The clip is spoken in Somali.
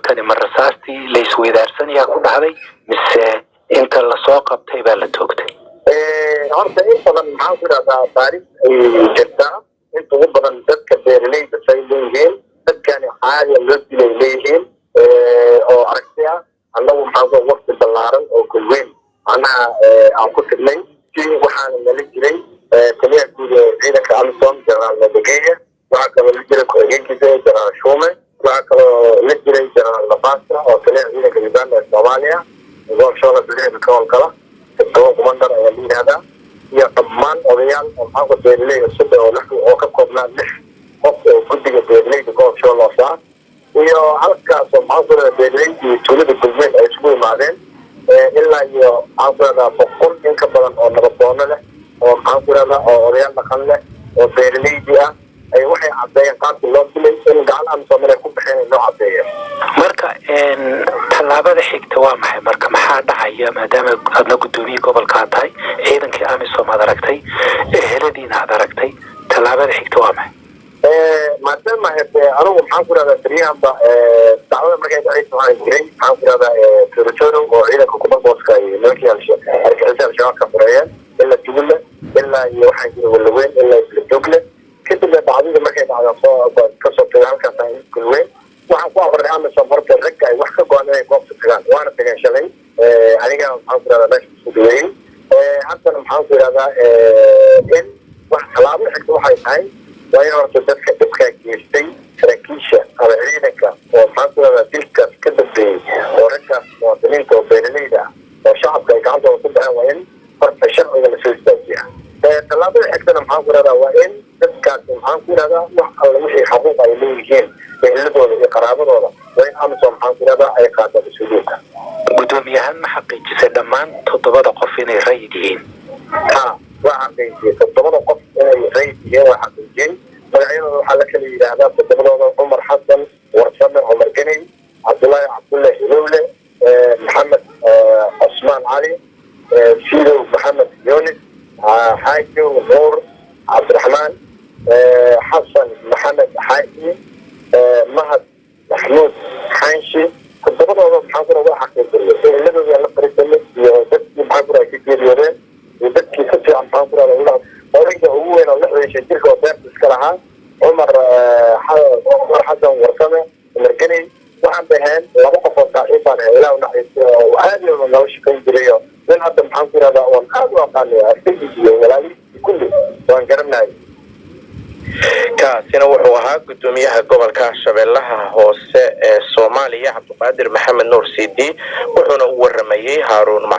arrintani ma rasaastii la isweydaarsanaya ku dhacday mise inta la soo qabtay baa la toogtay horta in badan maxaa ku dhacdaa taariikh ay jirtaa inta ugu badan dadka beeraleyda say leeyihiin dadkani caadi loo dilay leeyihiin oo aragti ah annagu maxaa waqti ballaaran oo kulweyn macnaha aan ku tirnay si waxaana nala jiray taliyaha guud ee ciidanka amisom jenaraal nadegeya waxaa kaloo la jiray ku-xigeenkiisa jenaraal shume waxaa kaloo la jiray jenaraal nafasta oo taliyaha ciidanka uganda ee soomaaliya goobshooda bileeda ka howlgala toban kumandar ayaa la yidhahdaa iyo dhammaan odayaal oo maxaa beeraley cusub oo ka koobnaa 6 qof oo guddiga beeraleyda goobshoo loo saa iyo halkaas oo maxaa beeraleydii tuulada gulmeed ay isugu yimaadeen ilaa iyo maxaa boqol in ka badan oo nabadoono leh oo maxaa oo odayaal dhaqan leh oo beeraleydii ah ay waxay caddeeyeen qaabkii loo dilay in gacan amisom inay ku baxeen loo caddeeyo marka tallaabada xigta waa maxay marka maxaa dhacaya maadaama aadna guddoomiye gobolka tahay ciidankii amisom aad aragtay eheladiina aad aragtay tallaabada xigta waa maxay maadaama anigu maxaan ku dhahdaa baryahanba dacwada markay dhacaysa waxaan jiray maxaan ku dhahdaa turujoro oo ciidanka kubadbooska iyo nimankii argixisada al-shabaab ka fureeyeen ilaa tugule ilaa iyo waxaan jiray walaweyn ilaa isla kadib dacwadii markay dhacda kasoo tagay halkaas kulweyn waxaan ku aqrinay amisom horta ragga ay wax ka go-an inay goobta tagaan waana tageen shalay aniga maxaan ku dhahdaa meesha isku duweyey haddana maxaan ku dhahdaa in wax tallaabo xigta waxay tahay waa in horta dadka dhibkaa geystay saraakiisha ama ciidanka oo maxaan ku dhahdaa dilkaas ka dambeeyey oo raggaas muwaadiniinta oo beeraleyda ah oo shacabka ay gacantooda ku baxeen waa in horta sharciga lasoo istaajiya tallaabada xigtana maxaan ku dhahdaa waa in dadkaas maxaan ku dhahdaa wax alla wixii xaquuq ay leeyihiin eheladooda iyo qaraabadooda waa in amisom maxaan ku dhahdaa ay qaataan mas-uuliyiinta guddoomiyahan ma xaqiijisay dhammaan 7 qof inay rayid yihiin waa xaqiijiyey 7 qof inay rayid yihiin waa xaqiijiyey magacyadooda waxaa la kala yidhaahdaa 7dooda cumar xasan warsame cumar ganey cabdullaahi cabdulle hilowle maxamed cusmaan cali sidow maxamed yunis حاجو نور عبد الرحمن حسن محمد حاجي مهد محمود حانشي كتبنا محاضرة واحد اللي بدنا نقرأ يدك محاضرة كتير يومين يدك ستة عن محاضرة الأولى ورجع هو إلى اللحظة يشجعك وبيع تذكرها عمر حسن ورسمة المرجني وعن بهان لبقى فوق عن هؤلاء ونحن وهذه من نوش كنجريه من هذا محمد هذا وهذا وقال السيدي ولا كله وانجرنا kaasina wuxuu ahaa guddoomiyaha gobolka Shabelaha Hoose ee Soomaaliya Cabdiqaadir Maxamed Nuur Siidii wuxuuna u waramayay Haruun